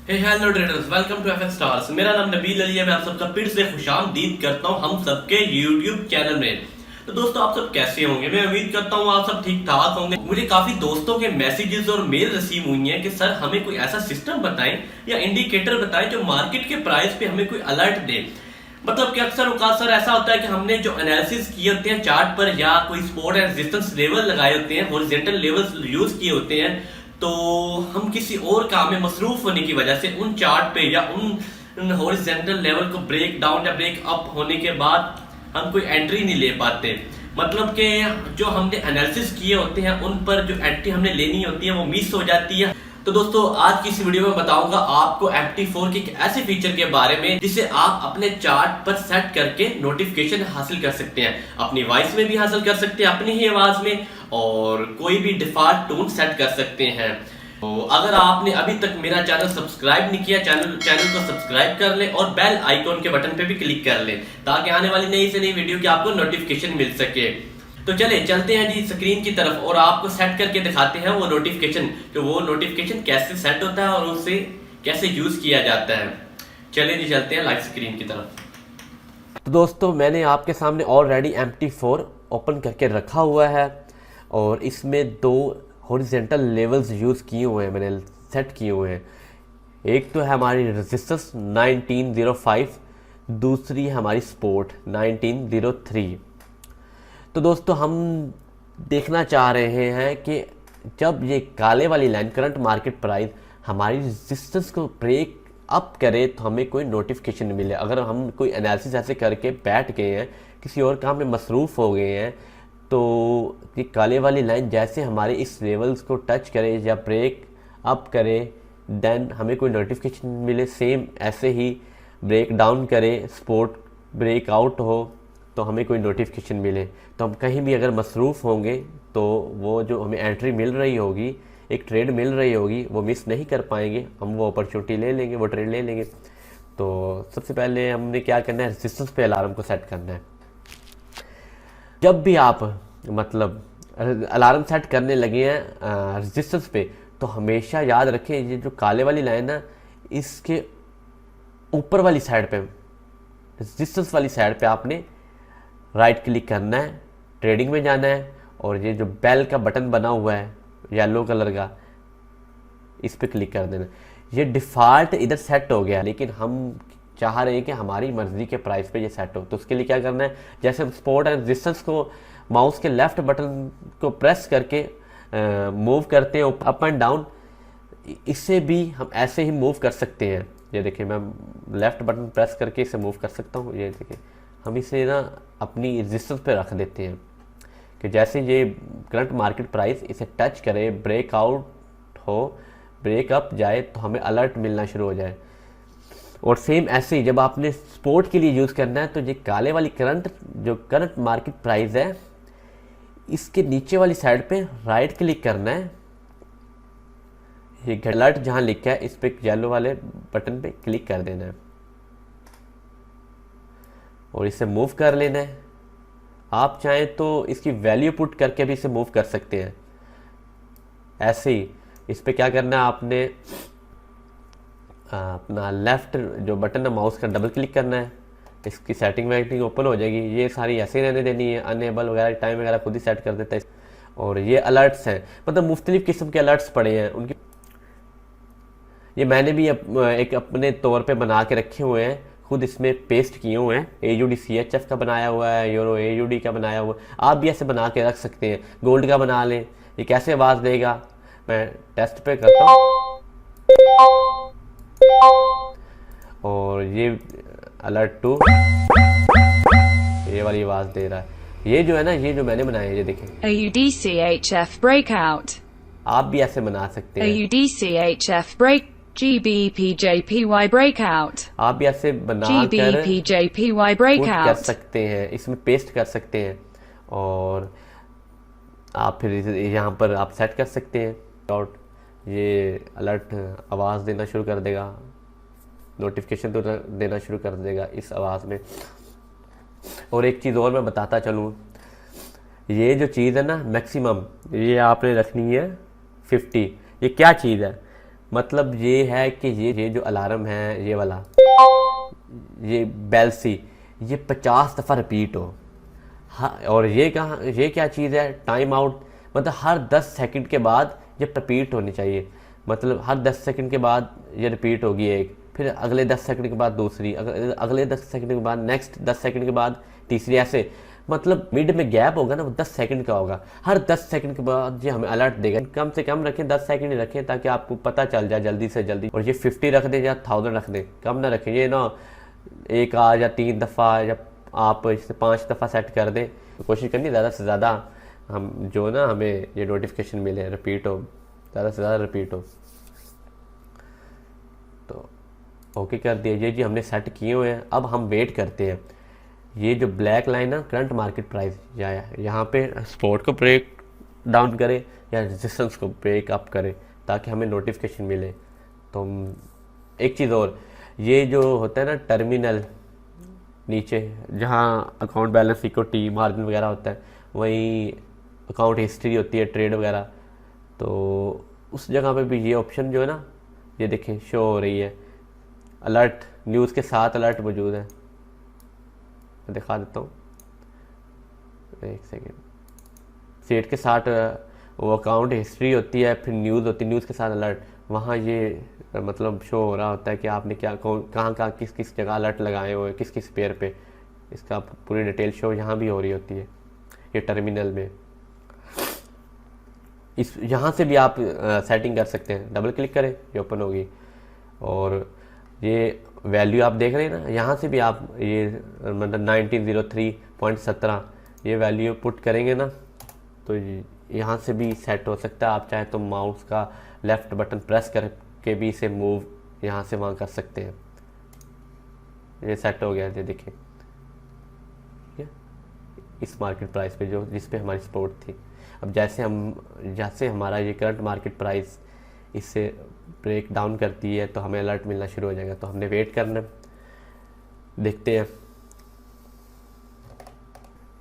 Hello traders, welcome to FS stars. मेरा नाम नबील अली है। मैं आप सबका फिर से खुशामदीद करता हूं हम सबके यूट्यूब चैनल में। तो दोस्तों, आप सब कैसे होंगे? मैं उम्मीद करता हूं आप सब ठीक ठाक होंगे। मुझे काफी दोस्तों के मैसेजेस और मेल रिसीव हुई हैं कि सर हमें कोई ऐसा सिस्टम बताएं या इंडिकेटर बताएं जो मार्केट के प्राइस पे हमें कोई अलर्ट दे। मतलब कि अक्सर औकात सर ऐसा होता है कि हमने जो एनालिसिस किए होते हैं चार्ट पर या कोई सपोर्ट एंड रेजिस्टेंस लेवल लगाए होते हैं, हॉरिजॉन्टल लेवल्स यूज किए होते हैं, तो हम किसी और काम में मसरूफ होने की वजह से उन चार्ट पे या उन हॉरिजॉन्टल लेवल को ब्रेक डाउन या ब्रेक अप होने के बाद हम कोई एंट्री नहीं ले पाते। मतलब कि जो हमने एनालिसिस किए होते हैं उन पर जो एंट्री हमने लेनी होती है वो मिस हो जाती है। तो दोस्तों, आज की इस वीडियो में बताऊंगा आपको FT4 के एक ऐसे फीचर के बारे में जिसे आप अपने चार्ट पर सेट करके नोटिफिकेशन हासिल कर सकते हैं। अपनी वॉइस में भी हासिल कर सकते हैं, अपनी ही आवाज में, और कोई भी डिफॉल्ट टोन सेट कर सकते हैं। तो अगर आपने अभी तक मेरा चैनल सब्सक्राइब नहीं किया, चैनल को सब्सक्राइब कर ले और बेल आइकॉन के बटन पे भी क्लिक कर ले ताकि आने वाली नई से नई वीडियो की आपको नोटिफिकेशन मिल सके। तो चले चलते हैं जी स्क्रीन की तरफ और आपको सेट करके दिखाते हैं वो नोटिफिकेशन, कि वो नोटिफिकेशन कैसे सेट होता है और उसे कैसे यूज किया जाता है। चले जी चलते हैं लाइव स्क्रीन की तरफ। तो दोस्तों, मैंने आपके सामने ऑलरेडी MT4 ओपन करके रखा हुआ है और इसमें दो हॉरिजॉन्टल लेवल्स यूज़ किए हुए हैं, मैंने सेट किए हुए हैं। एक तो है हमारी रेजिस्टेंस 1905, दूसरी है हमारी सपोर्ट 1903। तो दोस्तों, हम देखना चाह रहे हैं कि जब ये काले वाली लाइन करंट मार्केट प्राइस हमारी रेजिस्टेंस को ब्रेक अप करे तो हमें कोई नोटिफिकेशन मिले। अगर हम कोई एनालिसिस ऐसे करके बैठ गए हैं, किसी और काम में मसरूफ़ हो गए हैं, तो ये काले वाली लाइन जैसे हमारे इस लेवल्स को टच करे या ब्रेक अप करे, देन हमें कोई नोटिफिकेशन मिले। सेम ऐसे ही ब्रेक डाउन करे, सपोर्ट ब्रेक आउट हो तो हमें कोई नोटिफिकेशन मिले। तो हम कहीं भी अगर मसरूफ़ होंगे तो वो जो हमें एंट्री मिल रही होगी, एक ट्रेड मिल रही होगी, वो मिस नहीं कर पाएंगे, हम वो अपॉर्चुनिटी ले लेंगे, वो ट्रेड ले लेंगे। तो सबसे पहले हमने क्या करना है, रेजिस्टेंस पे अलार्म को सेट करना है। जब भी आप मतलब अलार्म सेट करने लगे हैं रेजिस्टेंस पे, तो हमेशा याद रखें ये जो काले वाली लाइन है इसके ऊपर वाली साइड पे, रेजिस्टेंस वाली साइड पे आपने राइट क्लिक करना है, ट्रेडिंग में जाना है और ये जो बेल का बटन बना हुआ है येलो कलर का, इस पर क्लिक कर देना। ये डिफ़ॉल्ट इधर सेट हो गया, लेकिन हम चाह रहे हैं कि हमारी मर्ज़ी के प्राइस पे ये सेट हो। तो उसके लिए क्या करना है, जैसे हम सपोर्ट एंड रेजिस्टेंस को माउस के लेफ्ट बटन को प्रेस करके मूव करते हैं अप एंड डाउन, इससे भी हम ऐसे ही मूव कर सकते हैं। ये देखिए, मैं लेफ्ट बटन प्रेस करके इसे मूव कर सकता हूँ। ये देखिए, हम इसे ना अपनी रेजिस्टेंस पे रख देते हैं कि जैसे ये करंट मार्केट प्राइस इसे टच करे, ब्रेकआउट हो, ब्रेकअप जाए तो हमें अलर्ट मिलना शुरू हो जाए। और सेम ऐसे ही जब आपने सपोर्ट के लिए यूज़ करना है, तो ये काले वाली करंट मार्केट प्राइस है, इसके नीचे वाली साइड पे राइट क्लिक करना है। ये अलर्ट जहाँ लिखा है इस पे येलो वाले बटन पे क्लिक कर देना है और इसे मूव कर लेना है। आप चाहें तो इसकी वैल्यू पुट करके भी इसे मूव कर सकते हैं। ऐसे ही इस पे क्या करना है, आपने अपना लेफ्ट जो बटन है माउस का डबल क्लिक करना है, इसकी सेटिंग वेटिंग ओपन हो जाएगी। ये सारी ऐसे ही रहने देनी है, अनेबल वगैरह टाइम वगैरह खुद ही सेट कर देता है। और ये अलर्ट्स हैं, मतलब मुख्तलिफ किस्म के अलर्ट्स पड़े हैं उनकी, ये मैंने भी एक अपने तौर पे बना के रखे हुए हैं, खुद इसमें पेस्ट किए हुए हैं। AUD CHF का बनाया हुआ है, यूरो AUD का बनाया हुआ है। आप भी ऐसे बना के रख सकते हैं, गोल्ड का बना लें। ये कैसे आवाज़ देगा, मैं टेस्ट पे करता हूँ और ये अलर्ट टू, ये वाली आवाज़ दे रहा है। ये जो है ना, ये जो मैंने बनाया है, ये देखें, AUD CHF breakout. आप भी ऐसे बना सकते हैं। AUD CHF break. GBPJPY breakout. आप भी ऐसे बना कर GBPJPY पुट कर breakout. सकते हैं, इसमें पेस्ट कर सकते हैं और आप फिर यहाँ पर आप सेट कर सकते हैं डॉट। ये अलर्ट आवाज़ देना शुरू कर देगा, नोटिफिकेशन तो देना शुरू कर देगा इस आवाज़ में। और एक चीज़ और मैं बताता चलूँ, ये जो चीज़ है ना मैक्सिमम, ये आपने रखनी है 50। ये क्या चीज़ है, मतलब ये है कि ये जो अलार्म है, ये वाला, ये बेल सी, ये 50 दफ़ा रिपीट हो। हाँ, और ये क्या चीज़ है, टाइम आउट, मतलब हर 10 सेकंड के बाद ये रिपीट होनी चाहिए। मतलब हर 10 सेकंड के बाद ये रिपीट होगी एक, फिर अगले 10 सेकंड के बाद दूसरी, अगले 10 सेकंड के बाद नेक्स्ट 10 सेकंड के बाद तीसरी, ऐसे। मतलब मिड में गैप होगा ना, वो 10 सेकंड का होगा। हर 10 सेकंड के बाद ये हमें अलर्ट देगा। कम से कम रखें, 10 सेकंड ही रखें, ताकि आपको पता चल जाए जल्दी से जल्दी। और ये 50 रख दें या 1000 रख दें, कम ना रखें। ये ना एक या 3 दफ़ा, या आप इसे 5 दफ़ा सेट कर दें। तो कोशिश करनी ज़्यादा से ज़्यादा हम जो ना हमें ये नोटिफिकेशन मिले, रिपीट हो, ज़्यादा से ज़्यादा रिपीट हो। तो ओके कर दिया। ये जी हमने सेट किए हुए हैं। अब हम वेट करते हैं। ये जो ब्लैक लाइन है करंट मार्केट प्राइस, या यहाँ पे सपोर्ट को ब्रेक डाउन करे या रेजिस्टेंस को ब्रेक अप करे, ताकि हमें नोटिफिकेशन मिले। तो एक चीज़ और, ये जो होता है ना टर्मिनल, नीचे जहाँ अकाउंट बैलेंस, इक्विटी, मार्जिन वगैरह होता है, वहीं अकाउंट हिस्ट्री होती है, ट्रेड वगैरह। तो उस जगह पे भी ये ऑप्शन जो है ना, ये देखें शो हो रही है, अलर्ट, न्यूज़ के साथ अलर्ट मौजूद है। मैं दिखा देता हूँ, एक सेकेंड। सेट के साथ वो अकाउंट हिस्ट्री होती है, फिर न्यूज़ होती है, न्यूज़ के साथ अलर्ट। वहाँ ये मतलब शो हो रहा होता है कि आपने क्या कहाँ किस किस जगह अलर्ट लगाए हुए, किस किस पेयर पे, इसका पूरी डिटेल शो यहाँ भी हो रही होती है, ये टर्मिनल में। इस यहाँ से भी आप सेटिंग कर सकते हैं। डबल क्लिक करें, ये ओपन होगी। और ये वैल्यू आप देख रहे हैं ना, यहाँ से भी आप ये मतलब 1903.17 ये वैल्यू पुट करेंगे ना, तो यहाँ से भी सेट हो सकता है। आप चाहे तो माउस का लेफ़्ट बटन प्रेस करके भी इसे मूव यहाँ से वहाँ कर सकते हैं। ये सेट हो गया, ये देखिए, इस मार्केट प्राइस पे जो जिस पे हमारी सपोर्ट थी। अब जैसे हमारा ये करंट मार्केट प्राइस इससे ब्रेक डाउन करती है, तो हमें अलर्ट मिलना शुरू हो जाएगा। तो हमने वेट करना, देखते हैं।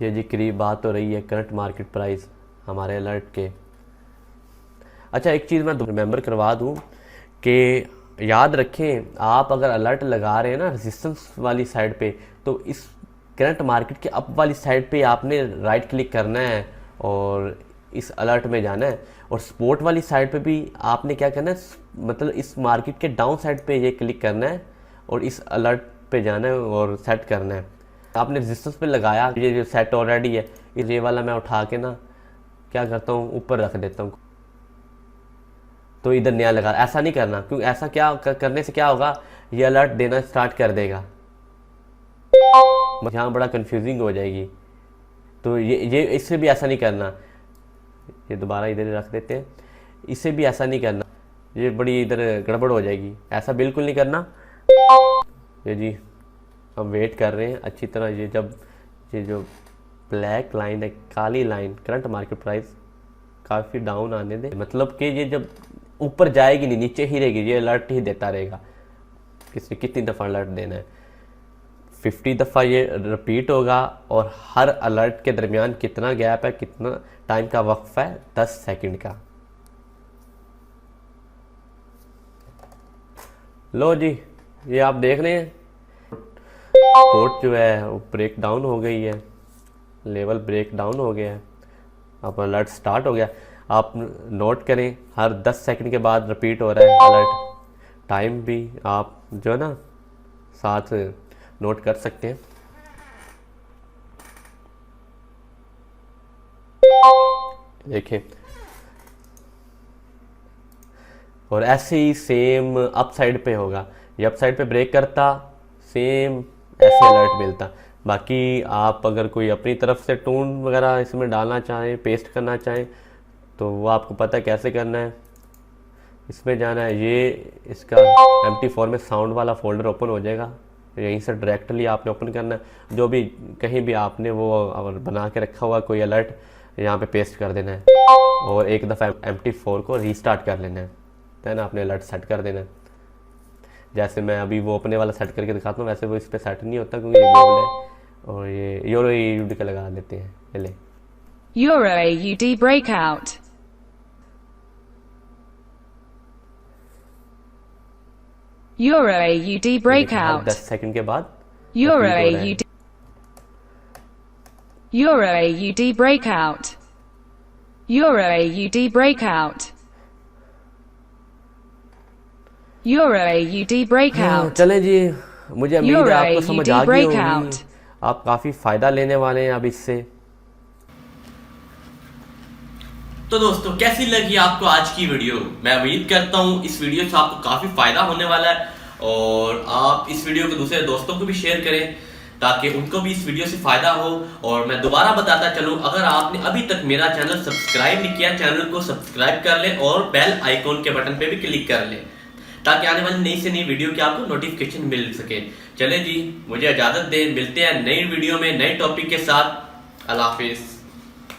ये जी करीब बात हो रही है करंट मार्केट प्राइस हमारे अलर्ट के। अच्छा, एक चीज़ मैं रिमेंबर करवा दूं कि याद रखें, आप अगर अलर्ट लगा रहे हैं ना रेजिस्टेंस वाली साइड पे, तो इस करंट मार्केट के अप वाली साइड पे आपने राइट क्लिक करना है और इस अलर्ट में जाना है। और सपोर्ट वाली साइड पे भी आपने क्या करना है, मतलब इस मार्केट के डाउन साइड पे ये क्लिक करना है और इस अलर्ट पे जाना है और सेट करना है। आपने रेजिस्टेंस पे लगाया, ये जो सेट ऑलरेडी है, ये वाला मैं उठा के ना क्या करता हूँ, ऊपर रख देता हूँ, तो इधर नया लगा। ऐसा नहीं करना, क्योंकि ऐसा क्या करने से क्या होगा, ये अलर्ट देना स्टार्ट कर देगा, यहाँ बड़ा कंफ्यूजिंग हो जाएगी। तो ये इससे भी ऐसा नहीं करना। ये दोबारा इधर रख देते हैं, इससे भी ऐसा नहीं करना, ये बड़ी इधर गड़बड़ हो जाएगी। ऐसा बिल्कुल नहीं करना। ये जी हम वेट कर रहे हैं अच्छी तरह। ये जो ब्लैक लाइन है, काली लाइन, करंट मार्केट प्राइस काफ़ी डाउन आने दें, मतलब कि ये जब ऊपर जाएगी नहीं, नीचे ही रहेगी, ये अलर्ट ही देता रहेगा। कितनी दफ़ा अलर्ट देना है, 50 दफ़ा ये रिपीट होगा। और हर अलर्ट के दरमियान कितना गैप है, कितना टाइम का वक्फा है, 10 सेकंड का। लो जी, ये आप देख रहे हैं सपोर्ट जो है वो ब्रेक डाउन हो गई है, लेवल ब्रेक डाउन हो गया है। अब अलर्ट स्टार्ट हो गया। आप नोट करें, हर 10 सेकंड के बाद रिपीट हो रहा है अलर्ट। टाइम भी आप जो है ना साथ नोट कर सकते हैं। देखें, और ऐसे ही सेम अप साइड पे होगा। ये अप साइड पे ब्रेक करता, सेम ऐसे अलर्ट मिलता। बाकी आप अगर कोई अपनी तरफ से टून वगैरह इसमें डालना चाहें, पेस्ट करना चाहें, तो वो आपको पता है कैसे करना है। इसमें जाना है, ये इसका MT4 में साउंड वाला फोल्डर ओपन हो जाएगा, यहीं से डायरेक्टली आपने ओपन करना है। जो भी कहीं भी आपने वो बना के रखा हुआ कोई अलर्ट, यहाँ पे पेस्ट कर देना है और एक दफ़ा MT4 को रीस्टार्ट कर लेना है ना, आपने अलर्ट सेट कर देना है। जैसे मैं अभी वो अपने वाला सेट करके दिखाता हूँ, वैसे वो इस पर सेट नहीं होता क्योंकि ये गोल्ड है। और ये यूरो AUD का लगा देते हैं पहले। Euro AUD breakout. Euro AUD हर breakout. 10 सेकंड के बाद Euro repeat हो रहा है। AUD. Euro AUD breakout. Euro AUD breakout. Euro AUD breakout. चलें जी, मुझे उम्मीद है Euro आपको समझ आ AUD गई breakout. होगी। आप काफ़ी फ़ायदा लेने वाले हैं अब इससे। तो दोस्तों कैसी लगी आपको आज की वीडियो? मैं उम्मीद करता हूँ इस वीडियो से आपको काफी फायदा होने वाला है और आप इस वीडियो को दूसरे दोस्तों को भी शेयर करें ताकि उनको भी इस वीडियो से फायदा हो। और मैं दोबारा बताता चलूं, अगर आपने अभी तक मेरा चैनल सब्सक्राइब नहीं किया, चैनल को सब्सक्राइब कर ले और बेल आइकॉन के बटन पे भी क्लिक कर ले ताकि आने वाली नई से नई वीडियो की आपको नोटिफिकेशन मिल सके। चले जी, मुझे इजाजत दें, मिलते हैं नई वीडियो में नए टॉपिक के साथ। अल्लाह हाफिज।